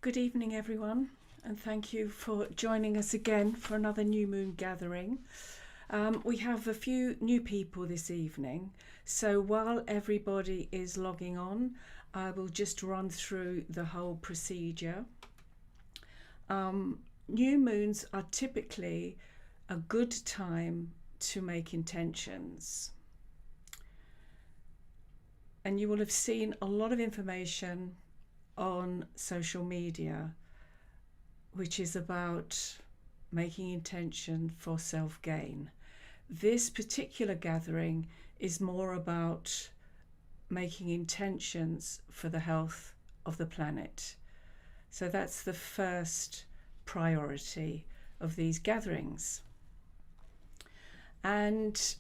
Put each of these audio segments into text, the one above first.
Good evening, everyone, and thank you for joining us again for another New Moon gathering. We have a few new people this evening, so while everybody is logging on, I will just run through the whole procedure. New moons are typically a good time to make intentions. And you will have seen a lot of information on social media, which is about making intention for self-gain. This particular gathering is more about making intentions for the health of the planet. So that's the first priority of these gatherings. And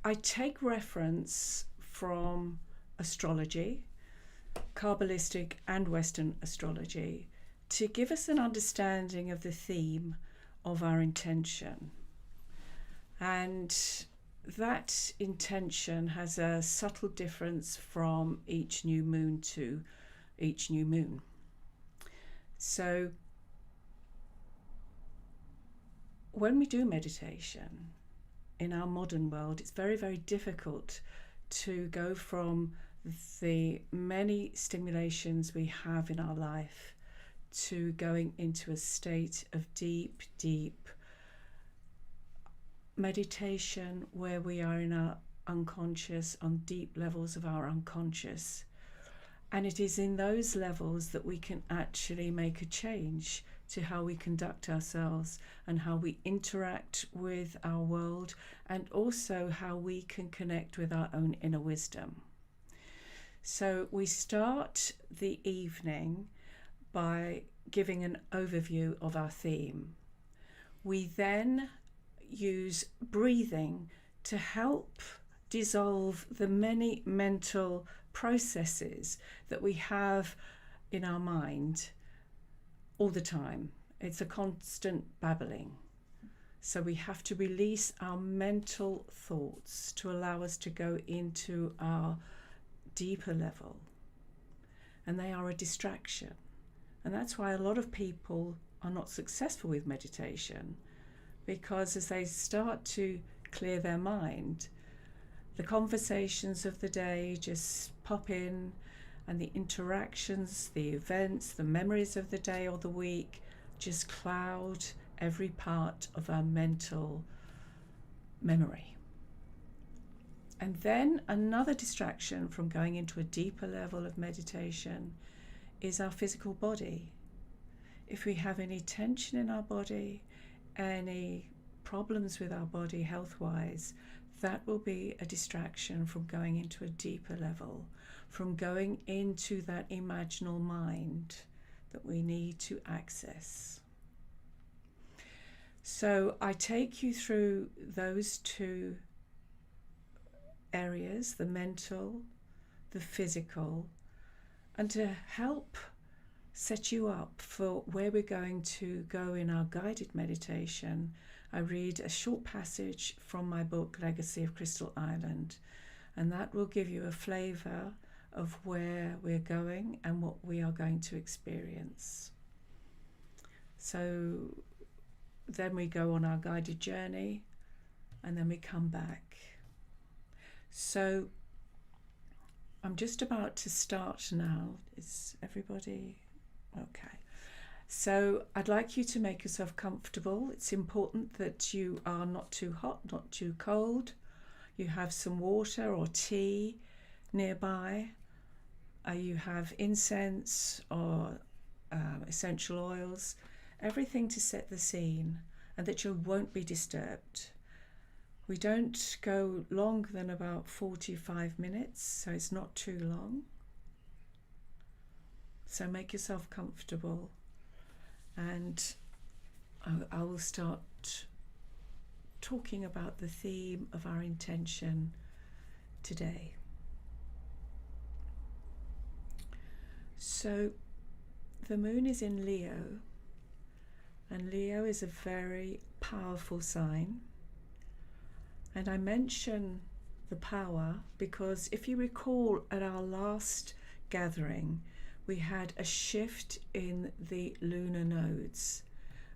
I take reference from astrology, Kabbalistic and Western astrology, to give us an understanding of the theme of our intention. And that intention has a subtle difference from each new moon to each new moon. So when we do meditation in our modern world, it's very, very difficult to go from the many stimulations we have in our life to going into a state of deep, deep meditation where we are in our unconscious, on deep levels of our unconscious. And it is in those levels that we can actually make a change to how we conduct ourselves and how we interact with our world, and also how we can connect with our own inner wisdom. So we start the evening by giving an overview of our theme. We then use breathing to help dissolve the many mental processes that we have in our mind all the time. It's a constant babbling. So we have to release our mental thoughts to allow us to go into our deeper level. And they are a distraction. And that's why a lot of people are not successful with meditation, because as they start to clear their mind, the conversations of the day just pop in, and the interactions, the events, the memories of the day or the week just cloud every part of our mental memory. And then another distraction from going into a deeper level of meditation is our physical body. If we have any tension in our body, any problems with our body health-wise, that will be a distraction from going into a deeper level, from going into that imaginal mind that we need to access. So I take you through those two areas, the mental, the physical, and to help set you up for where we're going to go in our guided meditation, I read a short passage from my book, Legacy of Crystal Island, and that will give you a flavour of where we're going and what we are going to experience. So then we go on our guided journey, and then we come back. So I'm just about to start now. Is everybody okay? So I'd like you to make yourself comfortable. It's important that you are not too hot, not too cold. You have some water or tea nearby. You have incense or essential oils, everything to set the scene, and that you won't be disturbed. We don't go longer than about 45 minutes, so it's not too long. So make yourself comfortable, and I will start talking about the theme of our intention today. So the moon is in Leo, and Leo is a very powerful sign. And I mention the power because if you recall at our last gathering, we had a shift in the lunar nodes.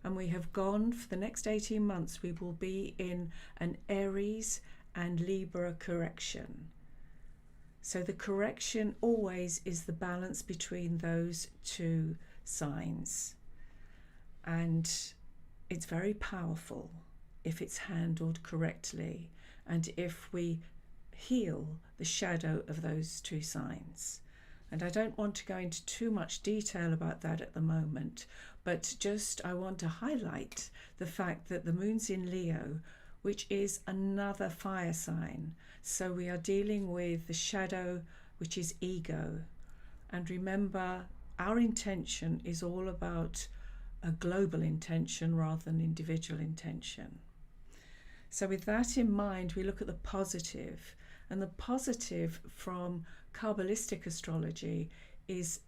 And we have gone, for the next 18 months, we will be in an Aries and Libra correction. So the correction always is the balance between those two signs. And it's very powerful if it's handled correctly and if we heal the shadow of those two signs. And I don't want to go into too much detail about that at the moment, but just I want to highlight the fact that the moon's in Leo, which is another fire sign. So we are dealing with the shadow, which is ego. And remember, our intention is all about a global intention rather than individual intention. So with that in mind, we look at the positive. And the positive from Kabbalistic astrology is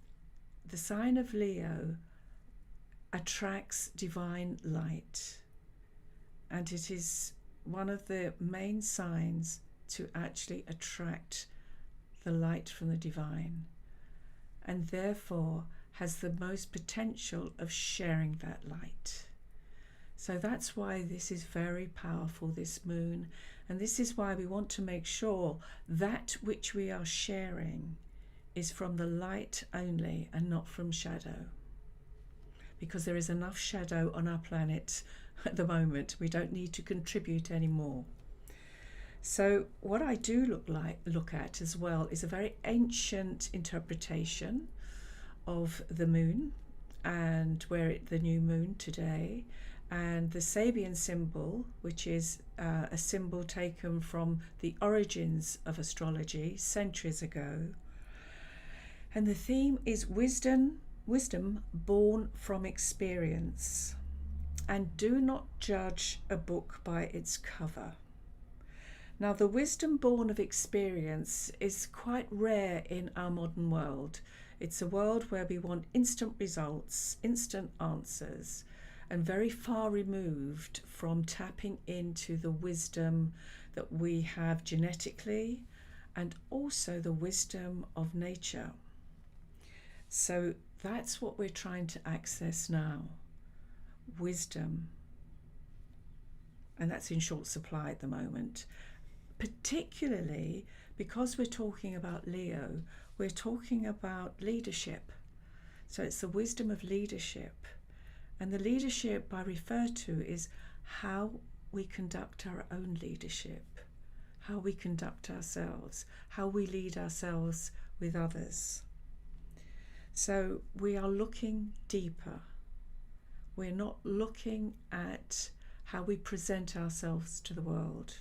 the sign of Leo attracts divine light. And it is one of the main signs to actually attract the light from the divine, and therefore has the most potential of sharing that light. So that's why this is very powerful, this moon, and this is why we want to make sure that which we are sharing is from the light only and not from shadow, because there is enough shadow on our planet at the moment. We don't need to contribute anymore. So what I do look at as well is a very ancient interpretation of the moon, and the new moon today, and the Sabian symbol, which is a symbol taken from the origins of astrology centuries ago. And the theme is wisdom born from experience. And do not judge a book by its cover. Now, the wisdom born of experience is quite rare in our modern world. It's a world where we want instant results, instant answers, and very far removed from tapping into the wisdom that we have genetically and also the wisdom of nature. So that's what we're trying to access now, wisdom. And that's in short supply at the moment, particularly because we're talking about Leo, we're talking about leadership. So it's the wisdom of leadership. And the leadership I refer to is how we conduct our own leadership, how we conduct ourselves, how we lead ourselves with others. So we are looking deeper. We're not looking at how we present ourselves to the world.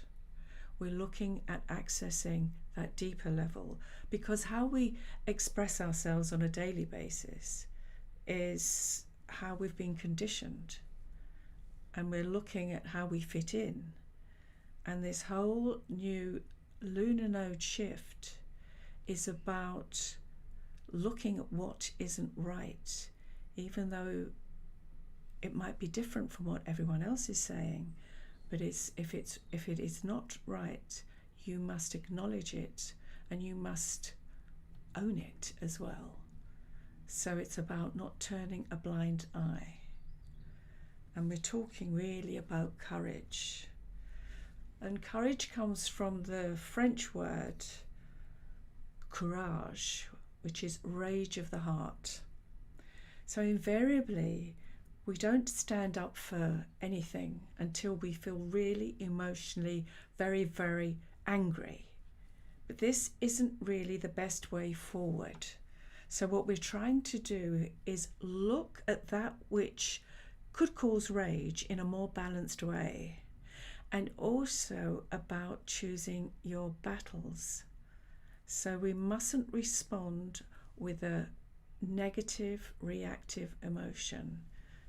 We're looking at accessing that deeper level, because how we express ourselves on a daily basis is how we've been conditioned, and we're looking at how we fit in. And this whole new lunar node shift is about looking at what isn't right, even though it might be different from what everyone else is saying. But if it is not right, you must acknowledge it and you must own it as well. So it's about not turning a blind eye. And we're talking really about courage. And courage comes from the French word courage, which is rage of the heart. So invariably, we don't stand up for anything until we feel really emotionally very, very angry. But this isn't really the best way forward. So what we're trying to do is look at that which could cause rage in a more balanced way, and also about choosing your battles. So we mustn't respond with a negative, reactive emotion.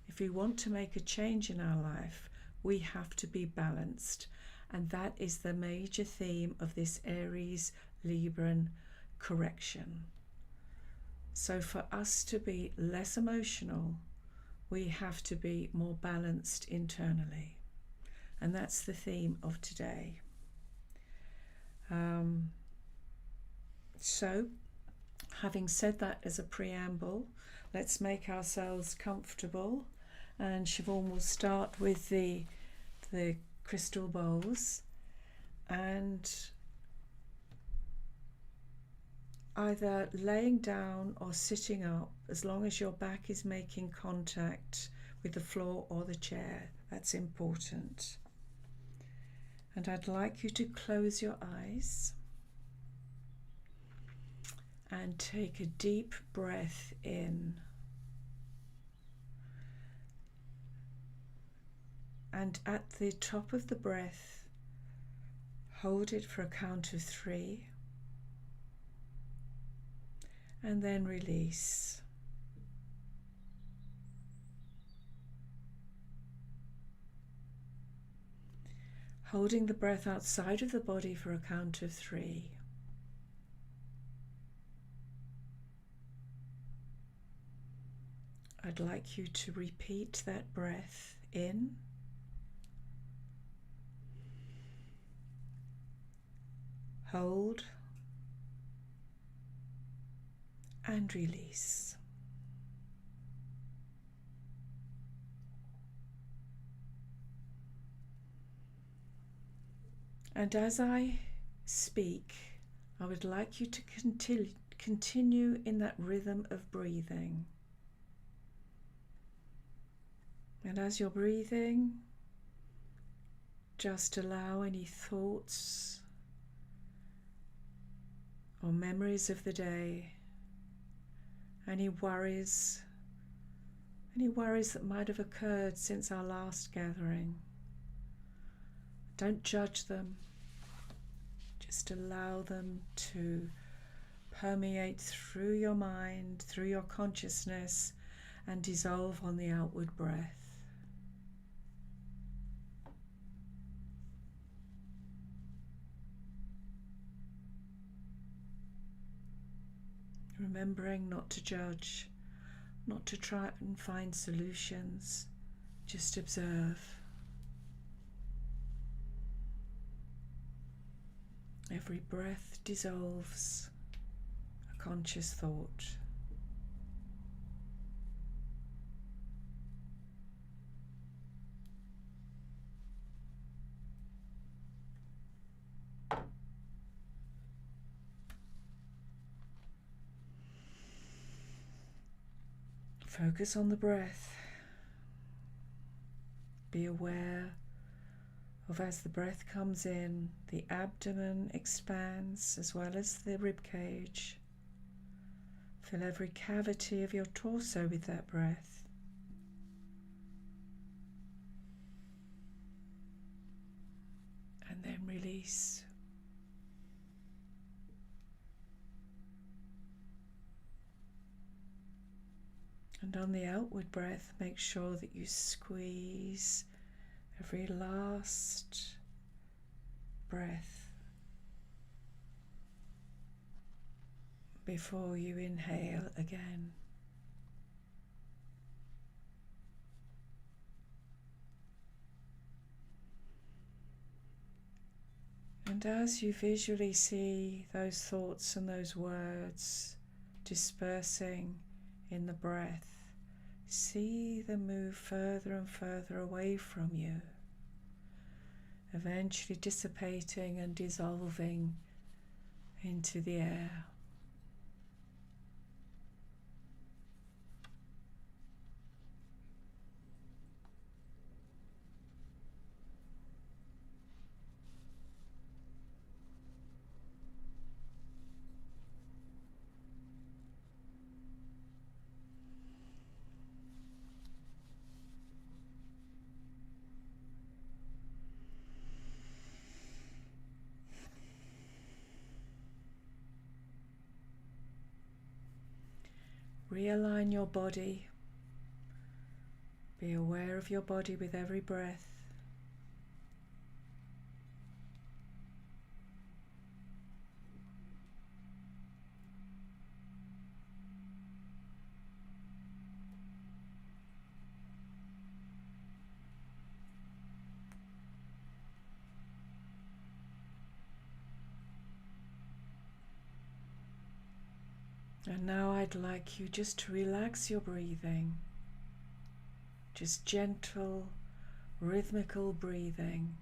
If we want to make a change in our life, we have to be balanced. And that is the major theme of this Aries Libran correction. So for us to be less emotional, we have to be more balanced internally. And that's the theme of today. So Having said that as a preamble, let's make ourselves comfortable, and Siobhan will start with the crystal bowls, and either laying down or sitting up, as long as your back is making contact with the floor or the chair. That's important. And I'd like you to close your eyes and take a deep breath in. And at the top of the breath, hold it for a count of 3. And then release. Holding the breath outside of the body for a count of 3. I'd like you to repeat that breath in, hold, and release. And as I speak, I would like you to continue in that rhythm of breathing. And as you're breathing, just allow any thoughts or memories of the day, any worries that might have occurred since our last gathering. Don't judge them, just allow them to permeate through your mind, through your consciousness, and dissolve on the outward breath. Remembering not to judge, not to try and find solutions, just observe. Every breath dissolves a conscious thought. Focus on the breath. Be aware of, as the breath comes in, the abdomen expands as well as the rib cage. Fill every cavity of your torso with that breath. And then release. And on the outward breath, make sure that you squeeze every last breath before you inhale again. And as you visually see those thoughts and those words dispersing in the breath, see them move further and further away from you, eventually dissipating and dissolving into the air. Realign your body. Be aware of your body with every breath. And now I'd like you just to relax your breathing, just gentle, rhythmical breathing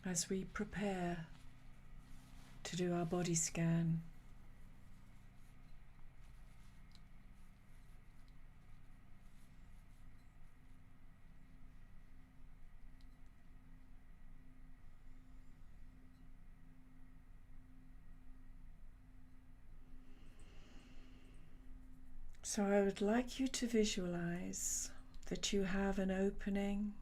as we prepare to do our body scan. So I would like you to visualize that you have an opening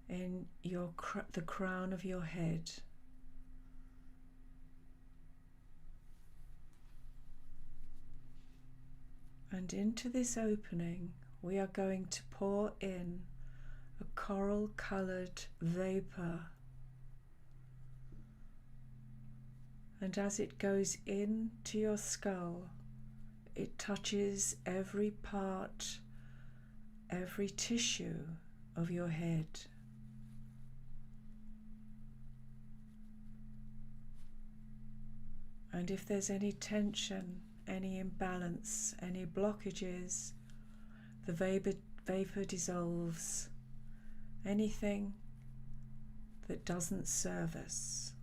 in the crown of your head. And into this opening, we are going to pour in a coral-coloured vapour. And as it goes into your skull, it touches every part, every tissue of your head. And if there's any tension, any imbalance, any blockages, the vapor dissolves anything that doesn't serve us.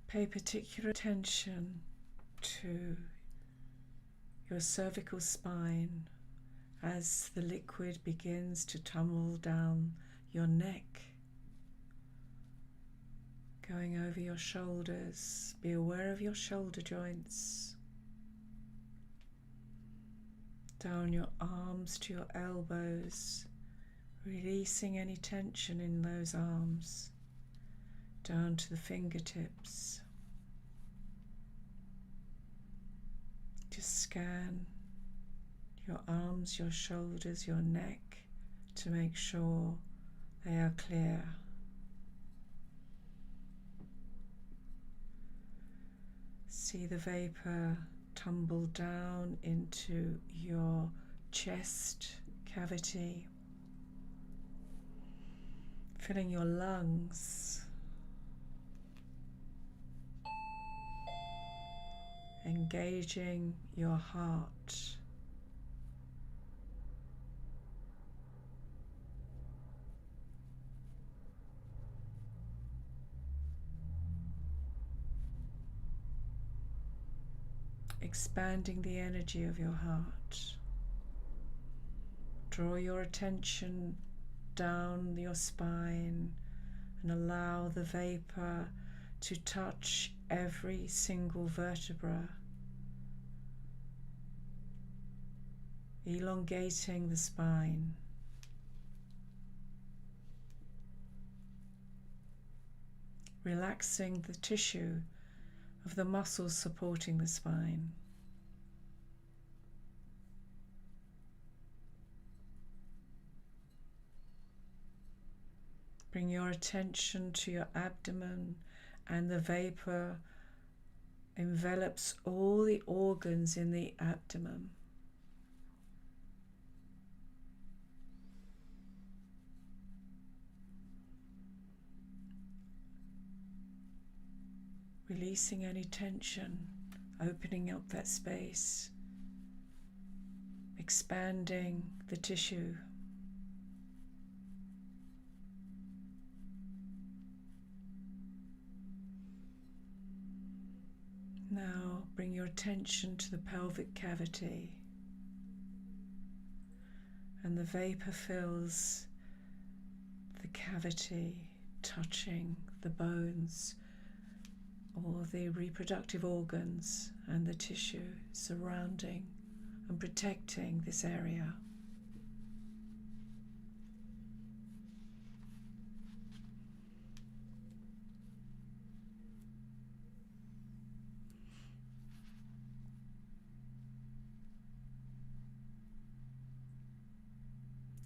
Pay particular attention to your cervical spine as the liquid begins to tumble down your neck, going over your shoulders. Be aware of your shoulder joints, down your arms to your elbows, releasing any tension in those arms, down to the fingertips. Just scan your arms, your shoulders, your neck to make sure they are clear. See the vapor tumble down into your chest cavity, filling your lungs, engaging your heart. Expanding the energy of your heart. Draw your attention down your spine and allow the vapor to touch every single vertebra, elongating the spine. Relaxing the tissue of the muscles supporting the spine. Bring your attention to your abdomen, and the vapor envelops all the organs in the abdomen. Releasing any tension, opening up that space, expanding the tissue. Now bring your attention to the pelvic cavity, and the vapor fills the cavity, touching the bones, all the reproductive organs and the tissue surrounding and protecting this area.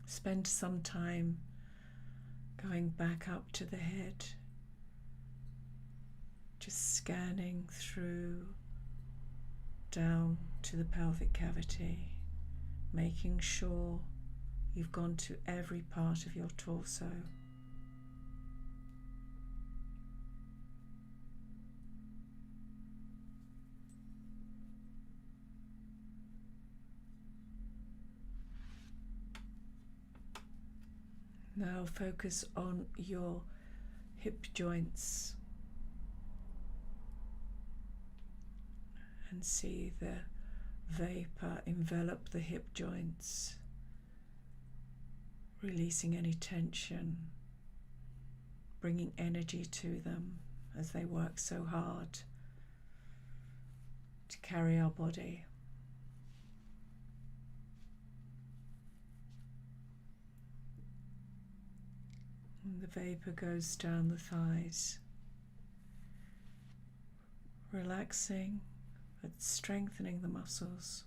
Spend some time going back up to the head, just scanning through down to the pelvic cavity, making sure you've gone to every part of your torso. Now focus on your hip joints and see the vapor envelop the hip joints, releasing any tension, bringing energy to them as they work so hard to carry our body. And the vapor goes down the thighs, relaxing but strengthening the muscles,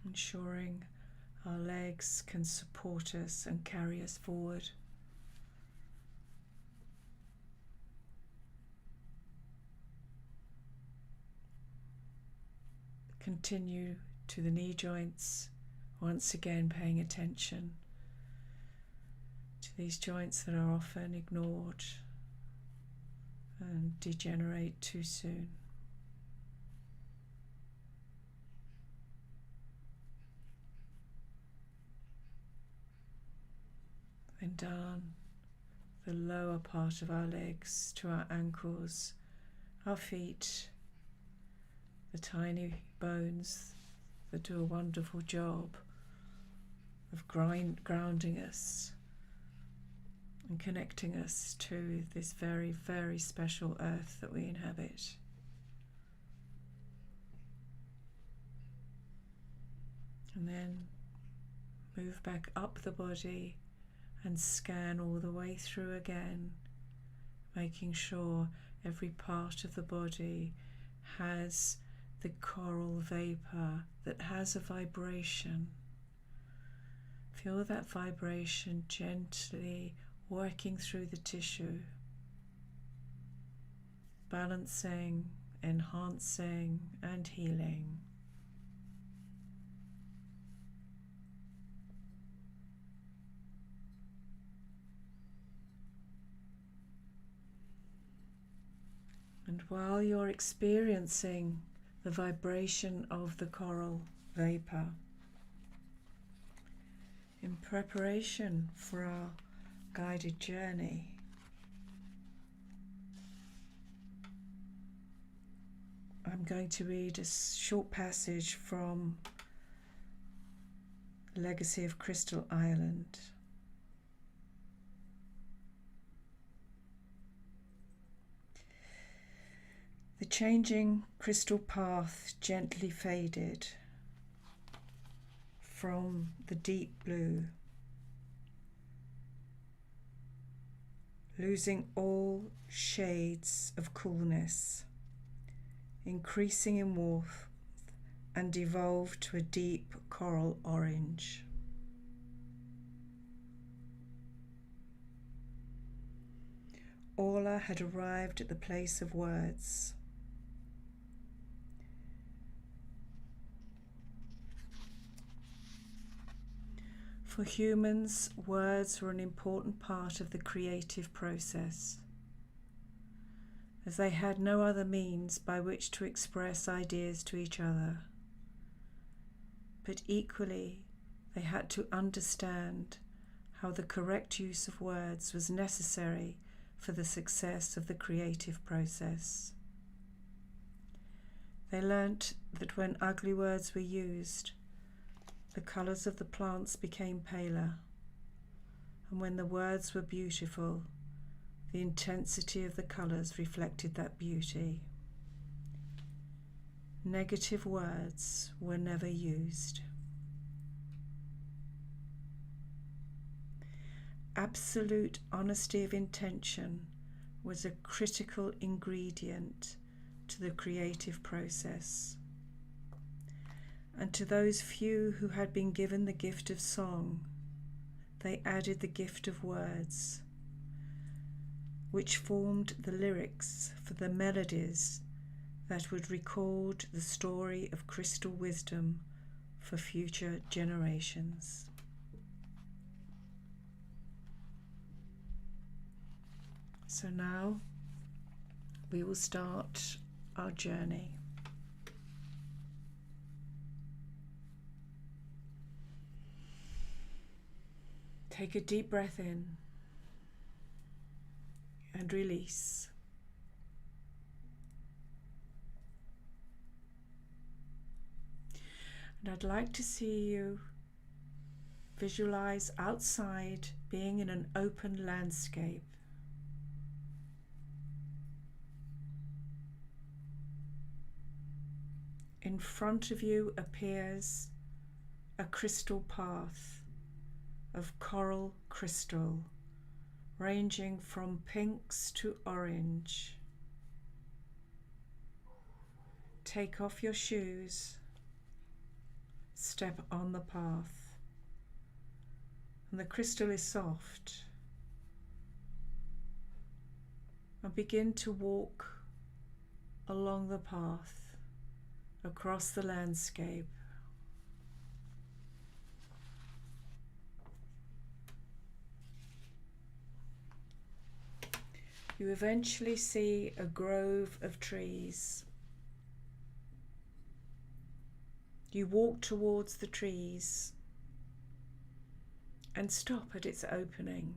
ensuring our legs can support us and carry us forward. Continue to the knee joints, once again paying attention to these joints that are often ignored and degenerate too soon. Then down the lower part of our legs to our ankles, our feet, the tiny bones that do a wonderful job of grounding us and connecting us to this very, very special earth that we inhabit. And then move back up the body and scan all the way through again, making sure every part of the body has the coral vapor that has a vibration. Feel that vibration gently working through the tissue, balancing, enhancing, and healing. And while you're experiencing the vibration of the coral vapor, in preparation for our guided journey, I'm going to read a short passage from Legacy of Crystal Island. The changing crystal path gently faded from the deep blue, losing all shades of coolness, increasing in warmth, and evolved to a deep coral orange. Orla had arrived at the place of words. For humans, words were an important part of the creative process, as they had no other means by which to express ideas to each other. But equally, they had to understand how the correct use of words was necessary for the success of the creative process. They learnt that when ugly words were used, the colours of the plants became paler, and when the words were beautiful, the intensity of the colours reflected that beauty. Negative words were never used. Absolute honesty of intention was a critical ingredient to the creative process. And to those few who had been given the gift of song, they added the gift of words, which formed the lyrics for the melodies that would record the story of crystal wisdom for future generations. So now we will start our journey. Take a deep breath in and release. And I'd like to see you visualize outside being in an open landscape. In front of you appears a crystal path of coral crystal, ranging from pinks to orange. Take off your shoes, step on the path, and the crystal is soft. And begin to walk along the path, across the landscape. You eventually see a grove of trees. You walk towards the trees and stop at its opening.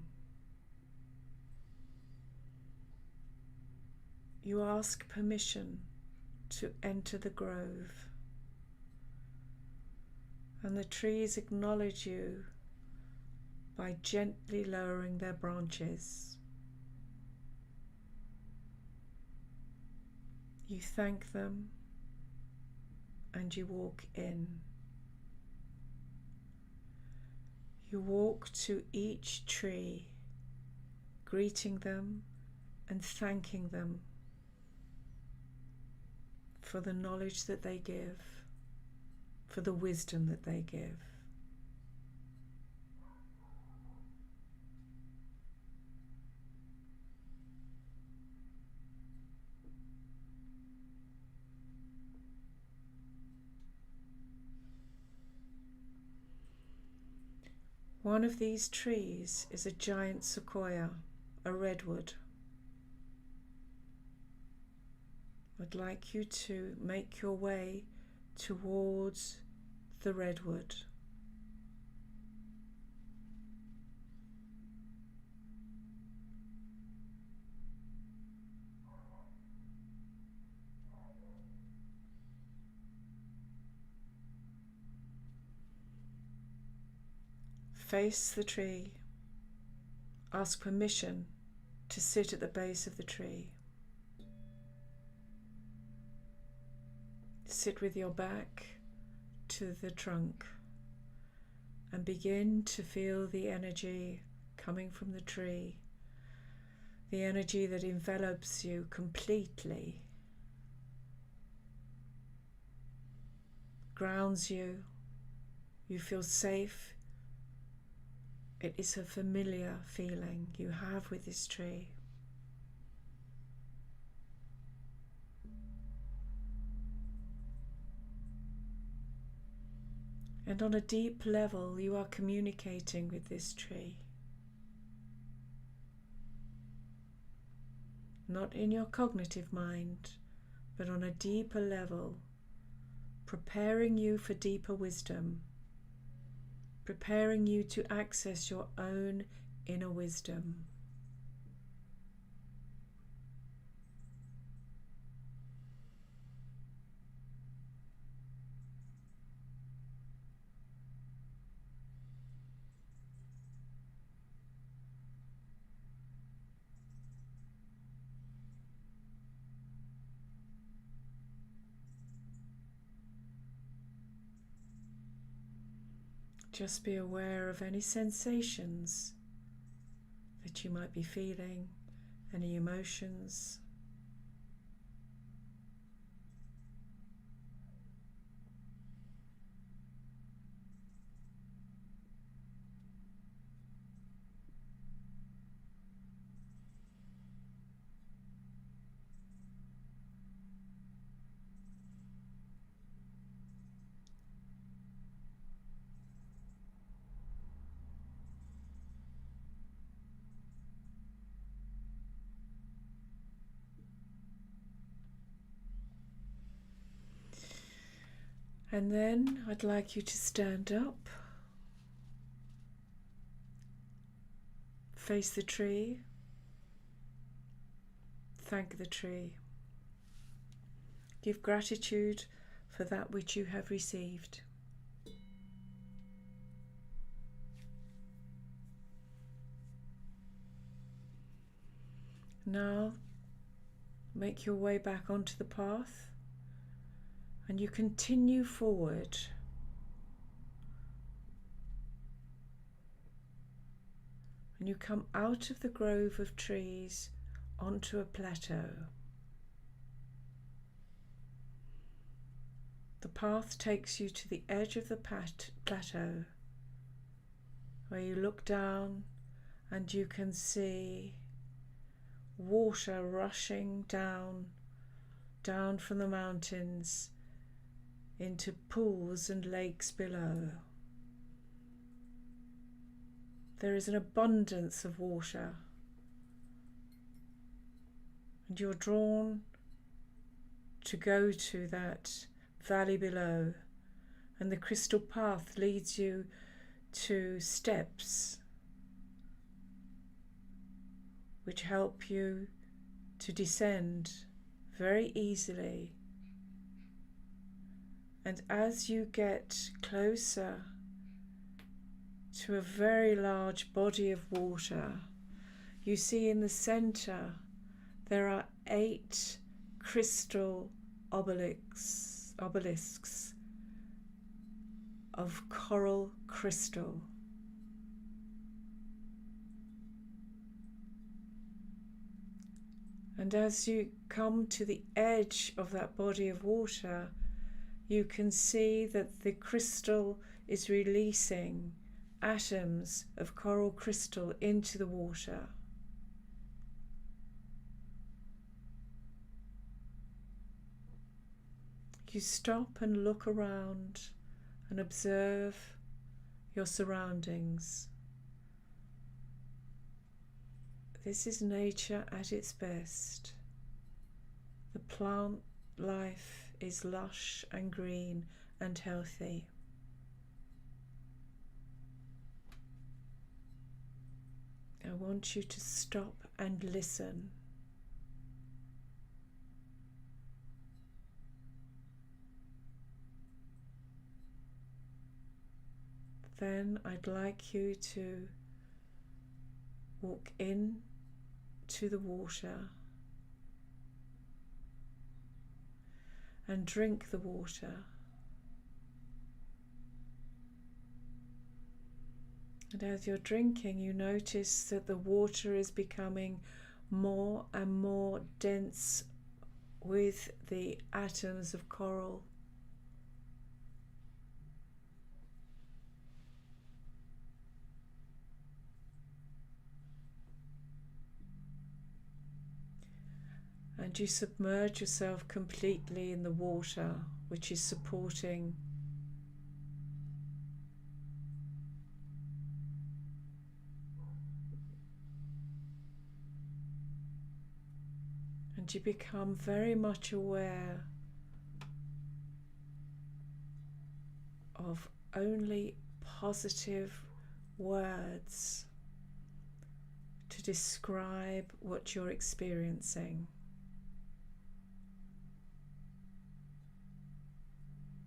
You ask permission to enter the grove, and the trees acknowledge you by gently lowering their branches. You thank them and you walk in. You walk to each tree, greeting them and thanking them for the knowledge that they give, for the wisdom that they give. One of these trees is a giant sequoia, a redwood. I'd like you to make your way towards the redwood. Face the tree. Ask permission to sit at the base of the tree. Sit with your back to the trunk and begin to feel the energy coming from the tree, the energy that envelops you completely, grounds you. You feel safe. It is a familiar feeling you have with this tree. And on a deep level, you are communicating with this tree. Not in your cognitive mind, but on a deeper level, preparing you for deeper wisdom, preparing you to access your own inner wisdom. Just be aware of any sensations that you might be feeling, any emotions. And then I'd like you to stand up, face the tree, thank the tree, give gratitude for that which you have received. Now make your way back onto the path and you continue forward. And you come out of the grove of trees onto a plateau. The path takes you to the edge of the plateau where you look down and you can see water rushing down from the mountains into pools and lakes below. There is an abundance of water, and you're drawn to go to that valley below, and the crystal path leads you to steps which help you to descend very easily. And as you get closer to a very large body of water, you see in the center there are 8 crystal obelisks of coral crystal. And as you come to the edge of that body of water, you can see that the crystal is releasing atoms of coral crystal into the water. You stop and look around and observe your surroundings. This is nature at its best. The plant life is lush and green and healthy. I want you to stop and listen. Then I'd like you to walk in to the water and drink the water. And as you're drinking, you notice that the water is becoming more and more dense with the atoms of coral. And you submerge yourself completely in the water, which is supporting and you become very much aware of only positive words to describe what you're experiencing.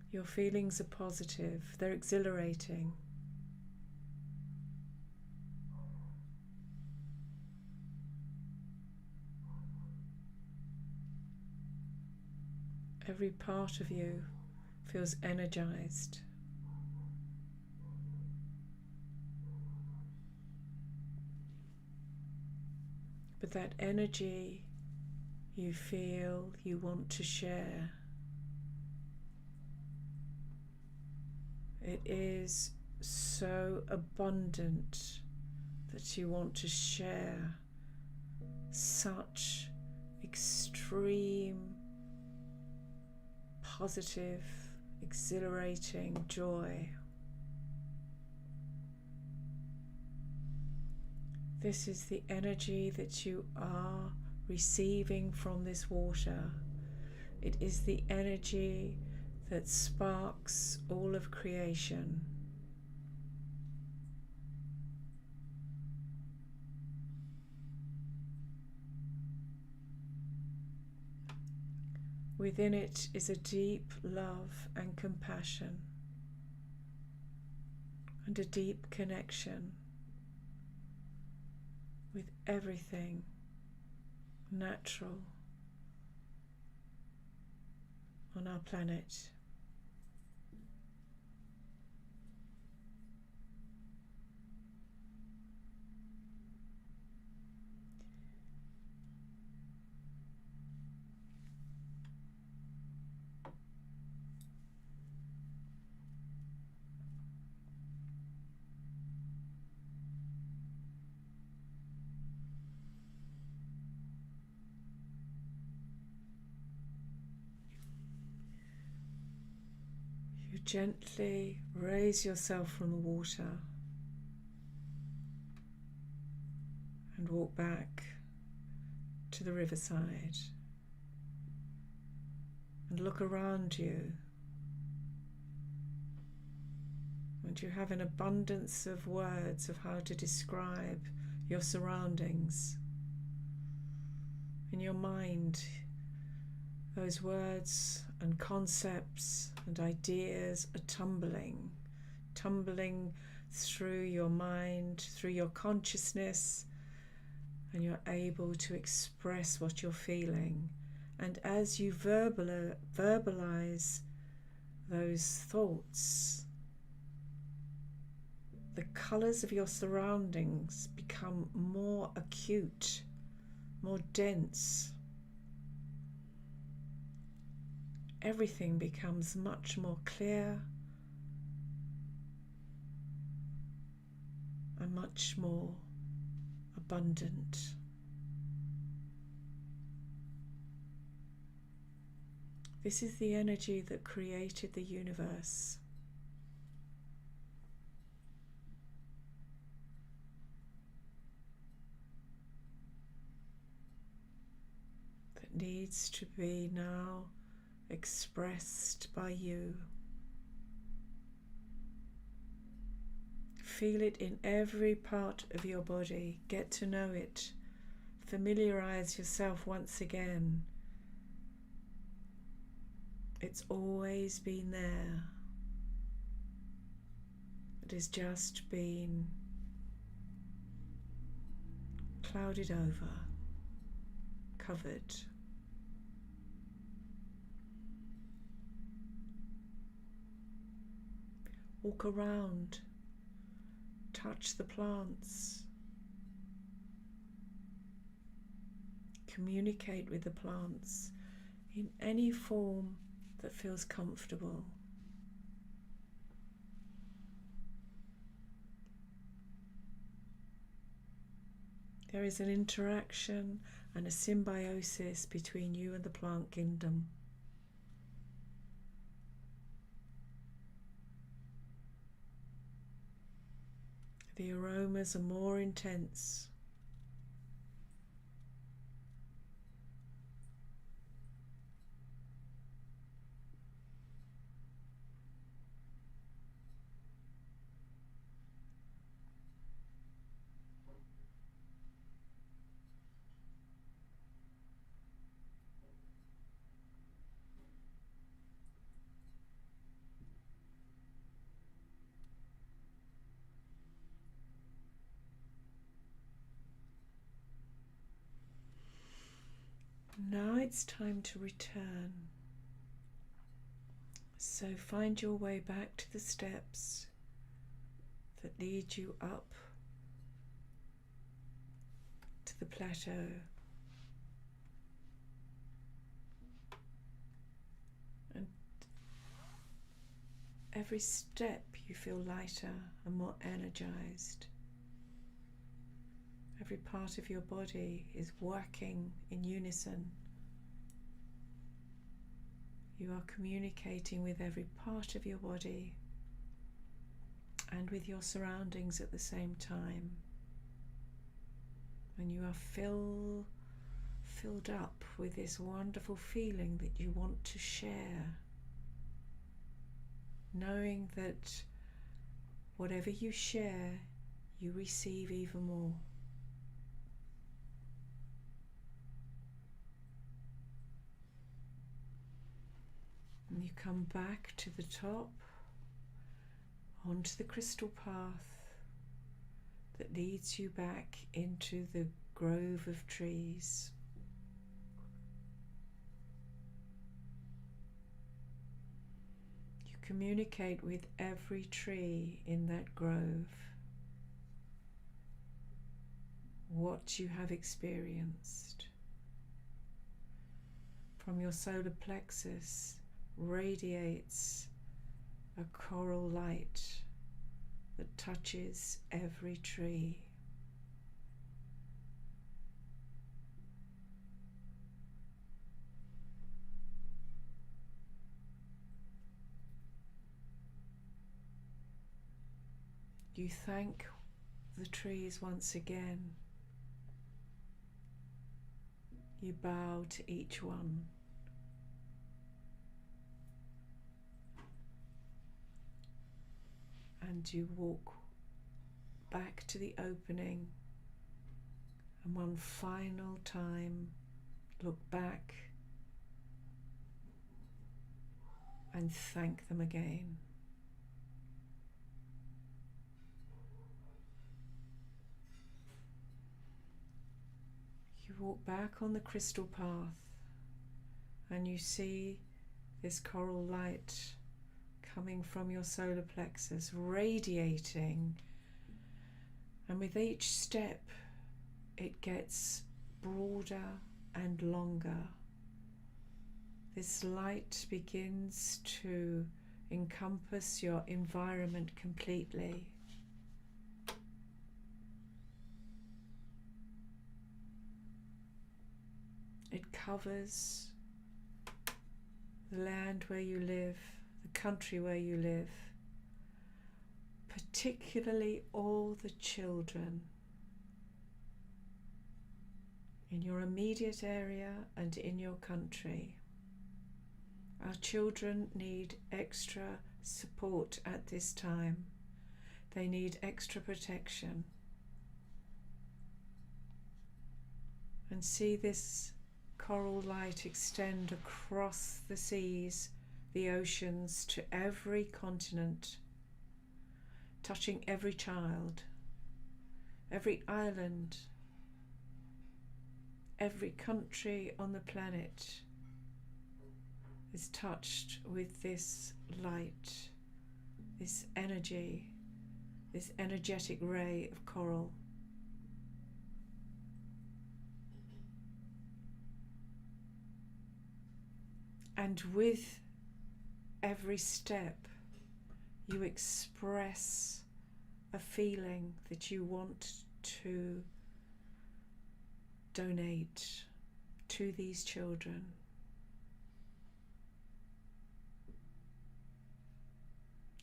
Your feelings are positive, they're exhilarating. Every part of you feels energized. But that energy you feel you want to share. It is so abundant that you want to share such extreme, positive, exhilarating joy. This is the energy that you are receiving from this water. It is the energy that sparks all of creation. Within it is a deep love and compassion, and a deep connection with everything natural on our planet. You gently raise yourself from the water and walk back to the riverside and look around you, and you have an abundance of words of how to describe your surroundings. In your mind, those words and concepts and ideas are tumbling through your mind, through your consciousness, and you're able to express what you're feeling. And as you verbalize those thoughts, the colours of your surroundings become more acute, more dense. Everything becomes much more clear and much more abundant. This is the energy that created the universe. That needs to be now expressed by you. Feel it in every part of your body. Get to know it. Familiarize yourself once again. It's always been there. It has just been clouded over, covered. Walk around, touch the plants, communicate with the plants in any form that feels comfortable. There is an interaction and a symbiosis between you and the plant kingdom. The aromas are more intense. Now it's time to return. So find your way back to the steps that lead you up to the plateau. And every step you feel lighter and more energized. Every part of your body is working in unison. You are communicating with every part of your body and with your surroundings at the same time. And you are filled up with this wonderful feeling that you want to share. knowing that whatever you share, you receive even more. And you come back to the top, onto the crystal path that leads you back into the grove of trees. You communicate with every tree in that grove what you have experienced. From your solar plexus radiates a coral light that touches every tree. You thank the trees once again. You bow to each one. And you walk back to the opening, and one final time look back and thank them again. You walk back on the crystal path and you see this coral light coming from your solar plexus, radiating, and with each step it gets broader and longer. This light begins to encompass your environment completely. It covers the land where you live, the country where you live, particularly all the children in your immediate area and in your country. Our children need extra support at this time. They need extra protection. And see this coral light extend across the seas, the oceans, to every continent, touching every child, every island, every country on the planet is touched with this light, this energy, this energetic ray of coral. And with every step, you express a feeling that you want to donate to these children.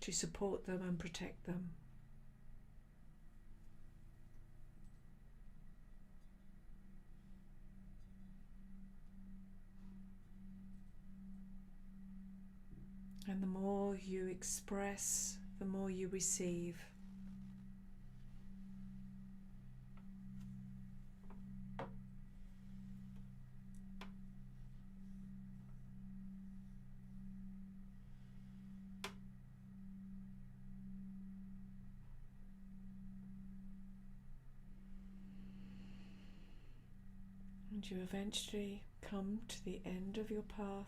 To support them and protect them. And the more you express, the more you receive. And you eventually come to the end of your path.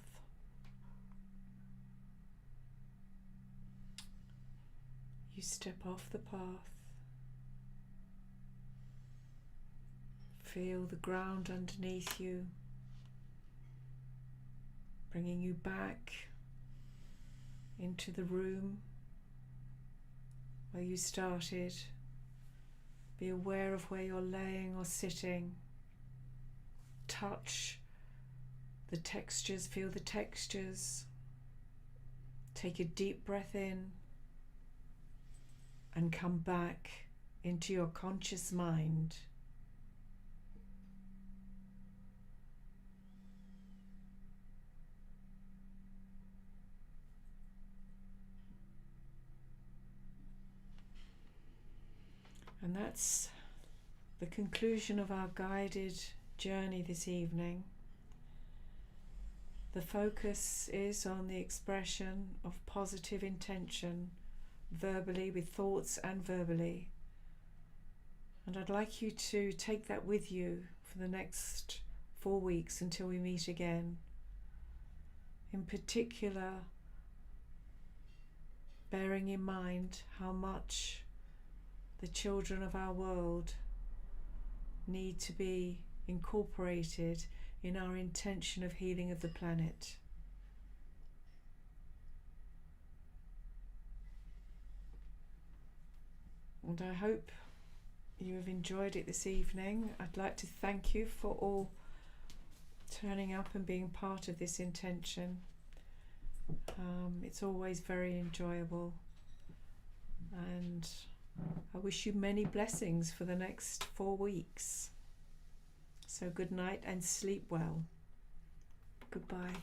You step off the path. Feel the ground underneath you, bringing you back into the room where you started. Be aware of where you're laying or sitting. Touch the textures, feel the textures. Take a deep breath in and come back into your conscious mind. And that's the conclusion of our guided journey this evening. The focus is on the expression of positive intention, verbally, with thoughts and verbally. And I'd like you to take that with you for the next 4 weeks until we meet again. In particular, bearing in mind how much the children of our world need to be incorporated in our intention of healing of the planet. And I hope you have enjoyed it this evening. I'd like to thank you for all turning up and being part of this intention. It's always very enjoyable, and I wish you many blessings for the next 4 weeks. So good night and sleep well. Goodbye.